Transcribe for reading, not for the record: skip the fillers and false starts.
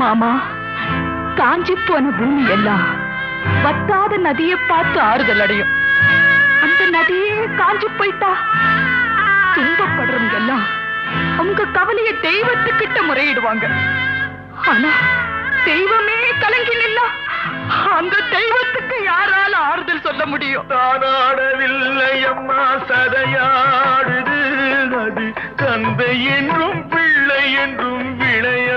மாமா, காஞ்சி போன பூமி எல்லாம் வத்தாத நதியை பார்த்து ஆறுதல் அடையும். அந்த நதியே காஞ்சி போயிட்டா துன்பப்படுறவங்க எல்லாம் அவங்க கவலைய தெய்வத்துக்கிட்ட முறையிடுவாங்க. ஆனா தெய்வமே கலங்கி நின்னா அந்த தெய்வத்துக்கு யாரால ஆறுதல் சொல்ல முடியும்? தானாடவில்லை அம்மா, சதையாடுது. அது தந்தை என்றும் பிள்ளை என்றும் விளையா